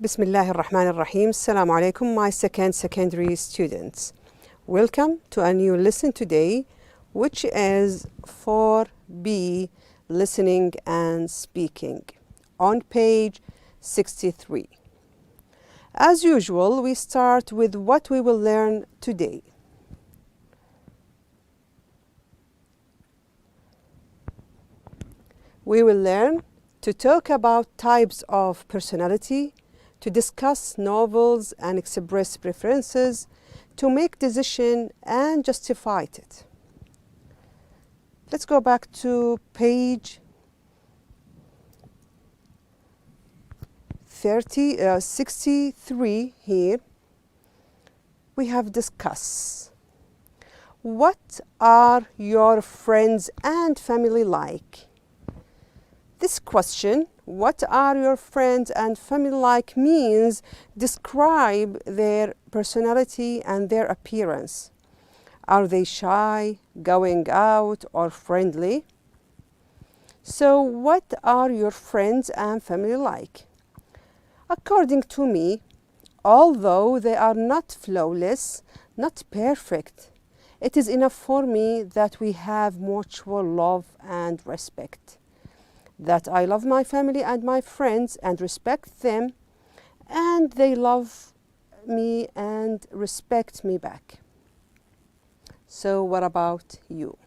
Bismillah ar-Rahman ar-Rahim. Assalamu alaikum, my secondary students. Welcome to a new lesson today, which is 4B, listening and speaking, on page 63. As usual, we start with what we will learn today. We will learn to talk about types of personality, to discuss novels and express preferences, to make decision and justify it. Let's go back to page 63 here. We have discuss. What are your friends and family like? This question, what are your friends and family like, means describe their personality and their appearance. Are they shy, going out, or friendly? So what are your friends and family like? According to me, although they are not flawless, not perfect, it is enough for me that we have mutual love and respect. That I love my family and my friends and respect them, and they love me and respect me back. So what about you?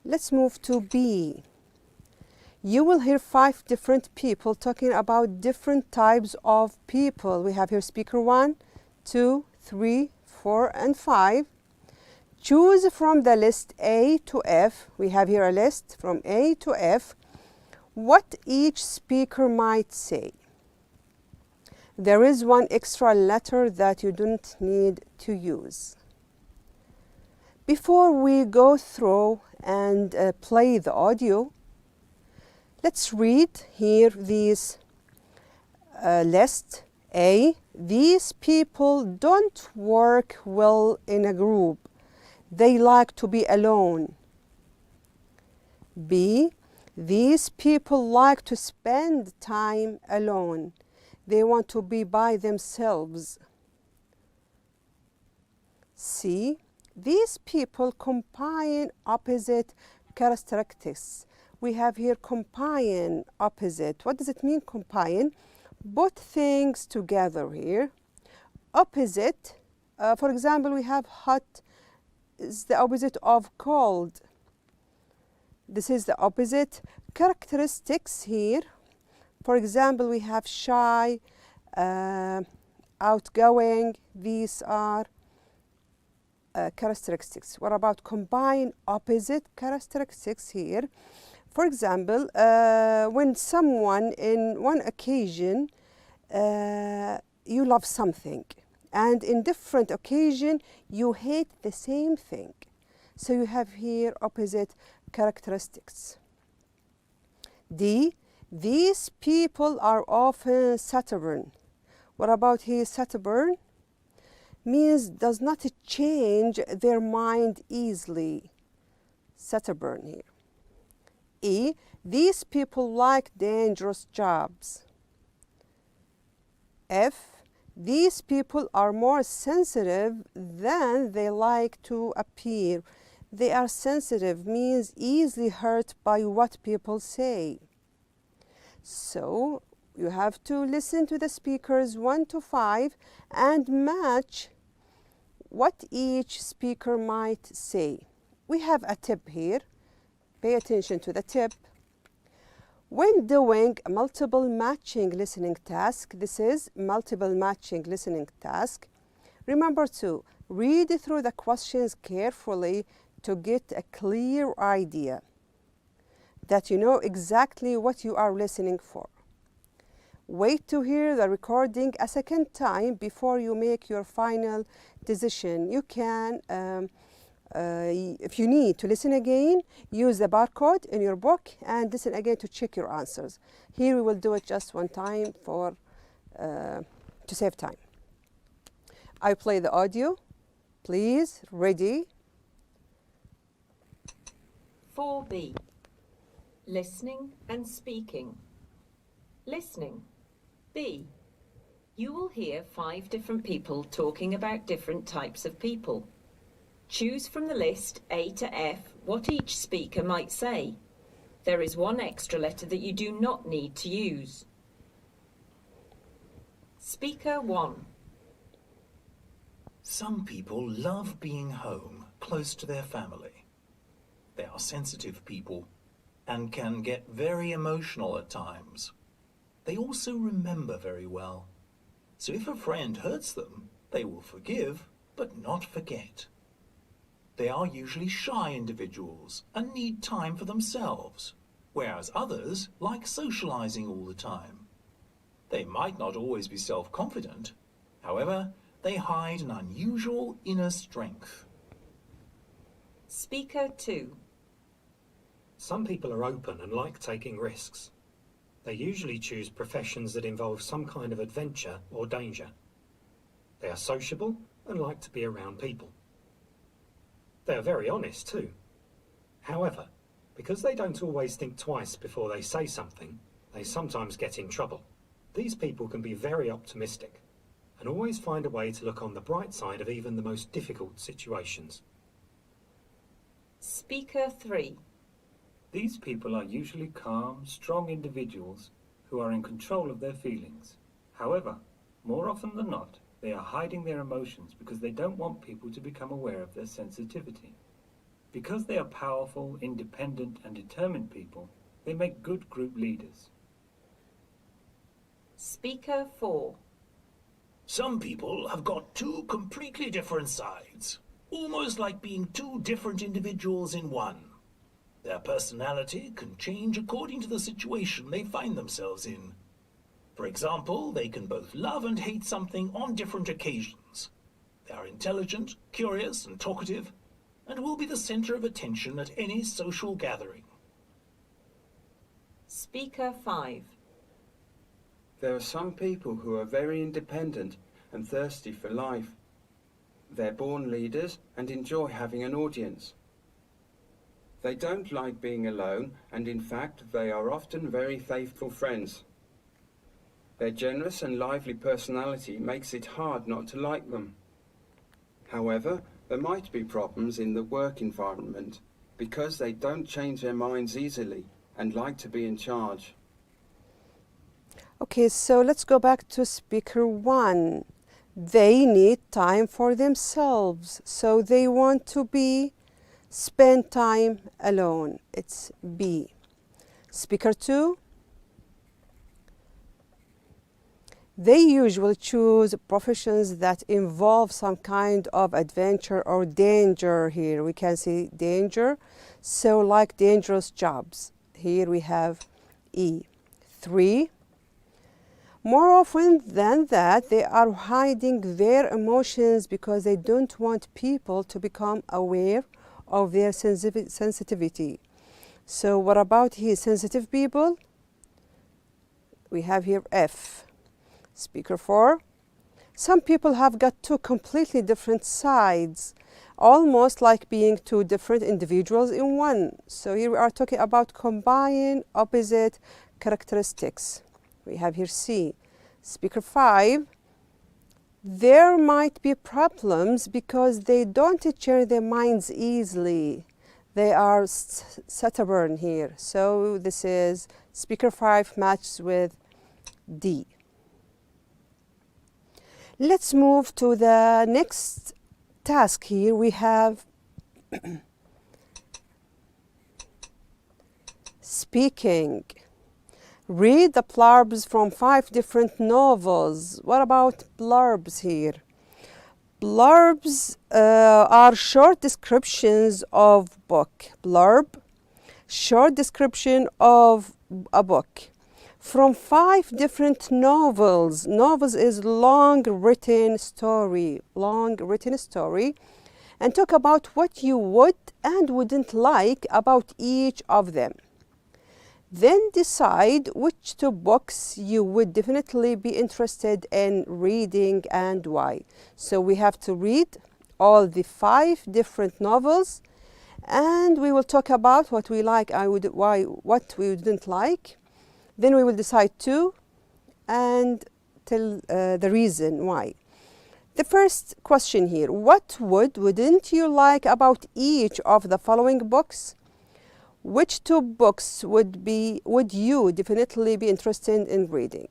Let's move to B. You will hear 5 different people talking about different types of people. We have here speaker 1, 2, 3, 4, and 5. Choose from the list A to F. We have here a list from A to F, what each speaker might say. There is one extra letter that you don't need to use. Before we go through and play the audio, let's read here these list. A, these people don't work well in a group. They like to be alone. B, these people like to spend time alone. They want to be by themselves. C, these people combine opposite characteristics. We have here combine opposite. What does it mean, combine? Put things together here. Opposite, for example, we have hot is the opposite of cold. This is the opposite. Characteristics here, for example, we have shy, outgoing. These are characteristics. What about combine opposite characteristics here? For example, when someone in one occasion you love something, and in different occasion you hate the same thing. So you have here opposite characteristics. D, these people are often stubborn. What about here stubborn? Means does not change their mind easily. Stubborn here. E, these people like dangerous jobs. F, these people are more sensitive than they like to appear. They are sensitive means easily hurt by what people say. So you have to listen to the speakers 1 to 5 and match what each speaker might say. We have a tip here. Pay attention to the tip. When doing a multiple matching listening task, this is multiple matching listening task, remember to read through the questions carefully to get a clear idea that you know exactly what you are listening for. Wait to hear the recording a second time before you make your final decision. You can if you need to listen again, use the barcode in your book and listen again to check your answers. Here we will do it just one time for to save time. I play the audio. Please, ready? 4B. Listening and speaking. Listening. B. You will hear 5 different people talking about different types of people. Choose from the list A to F what each speaker might say. There is one extra letter that you do not need to use. Speaker 1. Some people love being home, close to their family. They are sensitive people and can get very emotional at times. They also remember very well. So if a friend hurts them, they will forgive but not forget. They are usually shy individuals and need time for themselves, whereas others like socializing all the time. They might not always be self-confident. However, they hide an unusual inner strength. Speaker 2. Some people are open and like taking risks. They usually choose professions that involve some kind of adventure or danger. They are sociable and like to be around people. They are very honest too. However, because they don't always think twice before they say something, they sometimes get in trouble. These people can be very optimistic and always find a way to look on the bright side of even the most difficult situations. Speaker 3. These people are usually calm, strong individuals who are in control of their feelings. However, more often than not, they are hiding their emotions because they don't want people to become aware of their sensitivity. Because they are powerful, independent, and determined people, they make good group leaders. Speaker 4. Some people have got 2 completely different sides, almost like being 2 different individuals in one. Their personality can change according to the situation they find themselves in. For example, they can both love and hate something on different occasions. They are intelligent, curious, and talkative, and will be the center of attention at any social gathering. Speaker 5. There are some people who are very independent and thirsty for life. They're born leaders and enjoy having an audience. They don't like being alone, and in fact, they are often very faithful friends. Their generous and lively personality makes it hard not to like them. However, there might be problems in the work environment because they don't change their minds easily and like to be in charge. Okay, so let's go back to speaker 1. They need time for themselves, so they want to spend time alone. It's B. Speaker 2. They usually choose professions that involve some kind of adventure or danger. Here we can see danger, so like dangerous jobs. Here we have E. 3. More often than that, they are hiding their emotions because they don't want people to become aware of their sensitivity. So what about here, sensitive people? We have here F. Speaker 4. Some people have got 2 completely different sides, almost like being 2 different individuals in one. So here we are talking about combining opposite characteristics. We have here C. Speaker 5. There might be problems because they don't change their minds easily. They are stubborn here. So this is speaker 5 matches with D. Let's move to the next task here. We have speaking. Read the blurbs from 5 different novels. What about blurbs here? Blurbs are short descriptions of book. Blurb, short description of a book. From 5 different novels. Novels is long written story. And talk about what you would and wouldn't like about each of them. Then decide which 2 books you would definitely be interested in reading and why. So we have to read all the 5 different novels, and we will talk about what we like and what we didn't like. Then we will decide 2 and tell the reason why. The first question here, what wouldn't you like about each of the following books? Which two books would you definitely be interested in reading?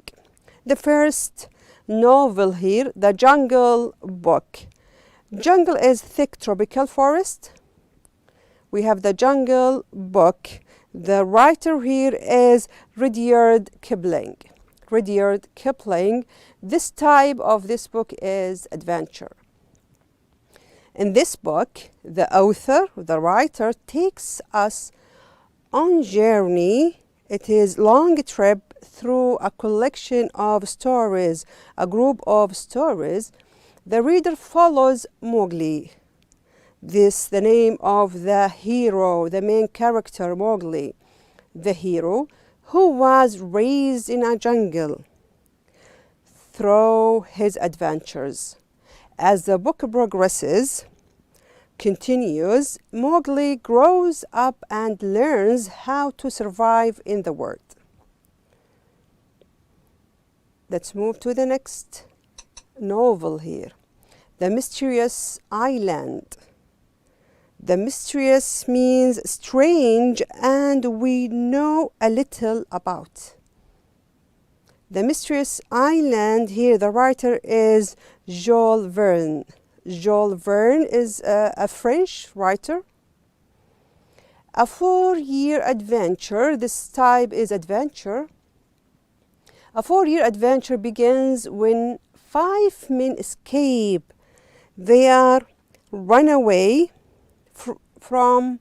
The first novel here, The Jungle Book. Jungle is thick tropical forest. We have The Jungle Book. The writer here is Rudyard Kipling. Rudyard Kipling. This type of this book is adventure. In this book, the author, the writer, takes us on journey. It is long trip through a collection of stories, a group of stories. The reader follows Mowgli. This the name of the hero, the main character, Mowgli, the hero, who was raised in a jungle. Through his adventures. As the book progresses, continues, Mowgli grows up and learns how to survive in the world. Let's move to the next novel here. The Mysterious Island. The mysterious means strange and we know a little about. The Mysterious Island, here the writer is Jules Verne. Jules Verne is a French writer. A 4-year adventure, this type is adventure. A 4-year adventure begins when 5 men escape. They are run away from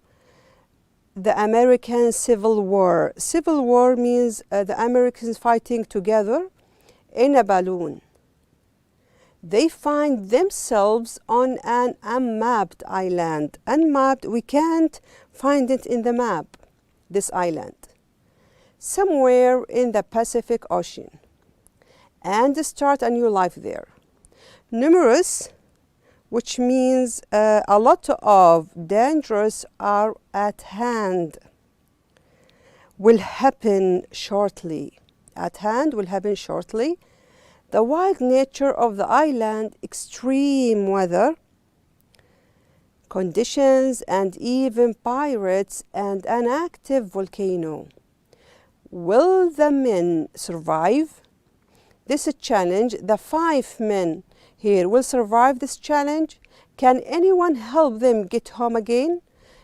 the American Civil War. Civil War means the Americans fighting together in a balloon. They find themselves on an unmapped island. Unmapped, we can't find it in the map, this island. Somewhere in the Pacific Ocean. And start a new life there. Numerous, which means a lot of dangers are at hand, will happen shortly. At hand will happen shortly. The wild nature of the island, extreme weather, conditions, and even pirates and an active volcano. Will the men survive? This is a challenge. The 5 men here will survive this challenge. Can anyone help them get home again?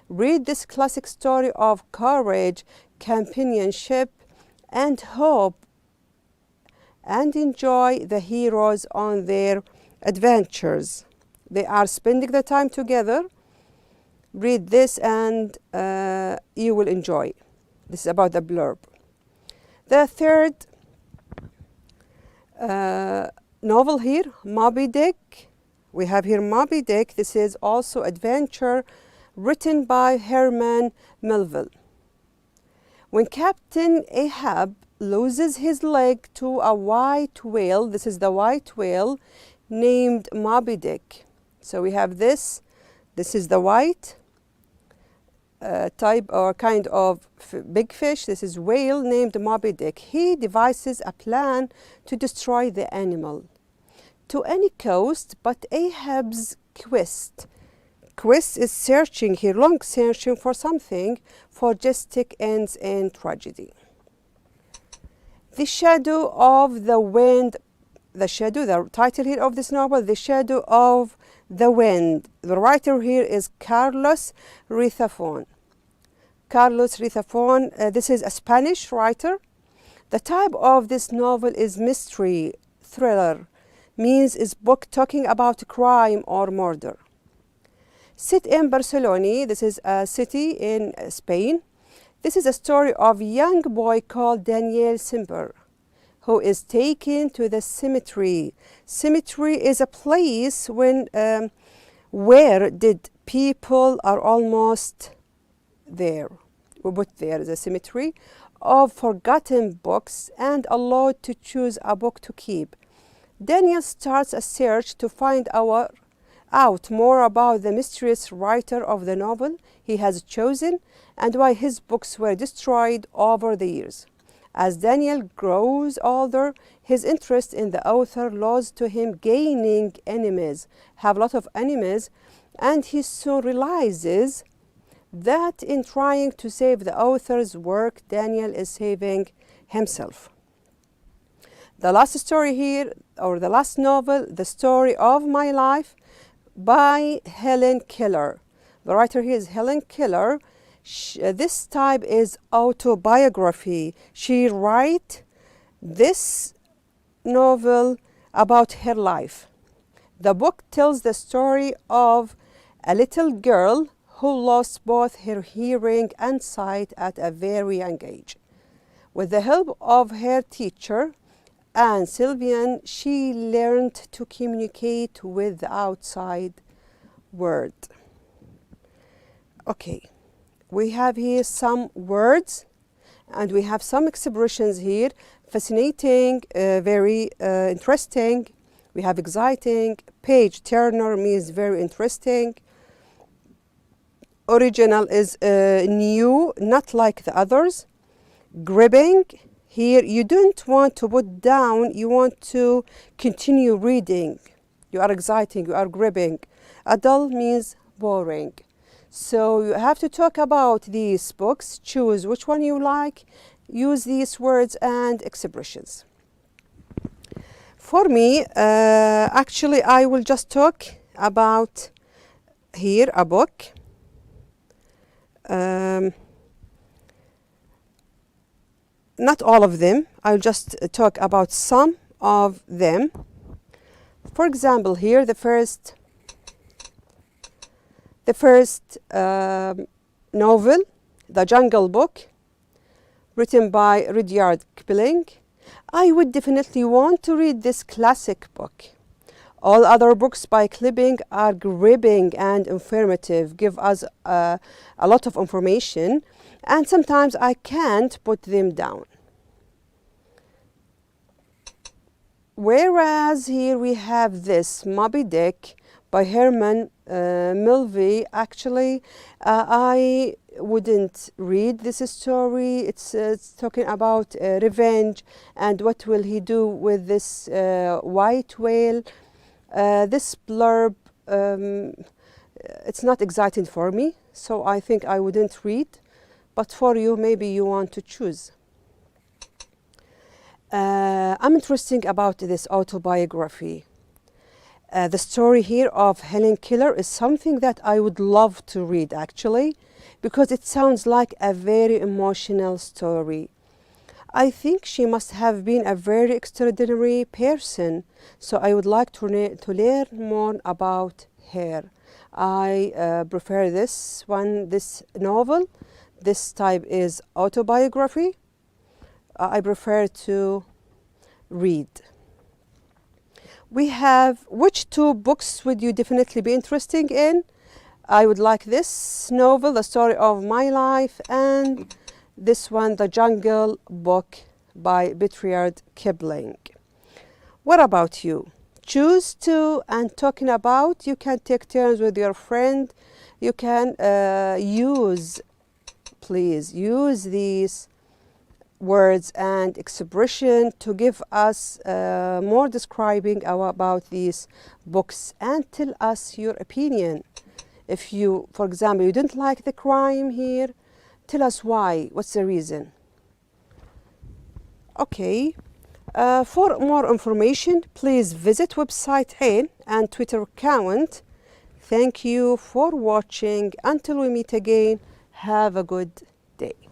Read this classic story of courage, companionship, and hope, and enjoy the heroes on their adventures. They are spending the time together. Read this and you will enjoy. This is about the blurb. The third novel here, Moby Dick. We have here Moby Dick. This is also adventure written by Herman Melville. When Captain Ahab loses his leg to a white whale, this is the white whale, named Moby Dick. So we have this. This is the white type or kind of big fish. This is whale named Moby Dick. He devises a plan to destroy the animal to any cost, but Ahab's quest is searching here, long searching for something, for justice ends in tragedy. The Shadow of the Wind. The Shadow, the title here of this novel, The Shadow of the Wind. The writer here is Carlos Ruiz Zafón. Carlos Ruiz Zafón, this is a Spanish writer. The type of this novel is mystery, thriller, means is book talking about crime or murder. Set in Barcelona, this is a city in Spain. This is a story of a young boy called Daniel Simper, who is taken to the cemetery. Cemetery is a place where dead people are almost there. We put there the cemetery of forgotten books and allowed to choose a book to keep. Daniel starts a search to find out more about the mysterious writer of the novel he has chosen and why his books were destroyed over the years. As Daniel grows older, his interest in the author leads to him gaining enemies, have a lot of enemies, and he soon realizes that in trying to save the author's work, Daniel is saving himself. The last story here, or the last novel, The Story of My Life by Helen Keller. The writer here is Helen Keller. This type is autobiography. She writes this novel about her life. The book tells the story of a little girl who lost both her hearing and sight at a very young age. With the help of her teacher, Anne Sylvian, she learned to communicate with the outside world. Okay, we have here some words and we have some expressions here. Fascinating, very interesting. We have exciting. Page turner means very interesting. Original is new, not like the others. Gripping, here you don't want to put down, you want to continue reading. You are exciting, you are gripping. Dull means boring. So you have to talk about these books, choose which one you like, use these words and expressions. For me, actually I will just talk about here a book. Not all of them, I'll just talk about some of them. For example, here the first novel, The Jungle Book, written by Rudyard Kipling. I would definitely want to read this classic book. All other books by Kipling are gripping and informative, give us a lot of information, and sometimes I can't put them down. Whereas here we have this Moby Dick by Herman Melville. Actually, I wouldn't read this story. It's talking about revenge and what will he do with this white whale. This blurb, it's not exciting for me, so I think I wouldn't read. But for you, maybe you want to choose. I'm interested about this autobiography. The story here of Helen Keller is something that I would love to read, actually, because it sounds like a very emotional story. I think she must have been a very extraordinary person, so I would like to learn more about her. I prefer this one, this novel. This type is autobiography. I prefer to read. We have, which two books would you definitely be interested in? I would like this novel, The Story of My Life, and this one, The Jungle Book by Rudyard Kipling. What about you? Choose two and talking about, you can take turns with your friend. You can please use these words and expression to give us more describing about these books and tell us your opinion. If you, for example, you didn't like the crime here, tell us why, what's the reason. Okay, for more information, please visit website Tain and Twitter account. Thank you for watching. Until we meet again, have a good day.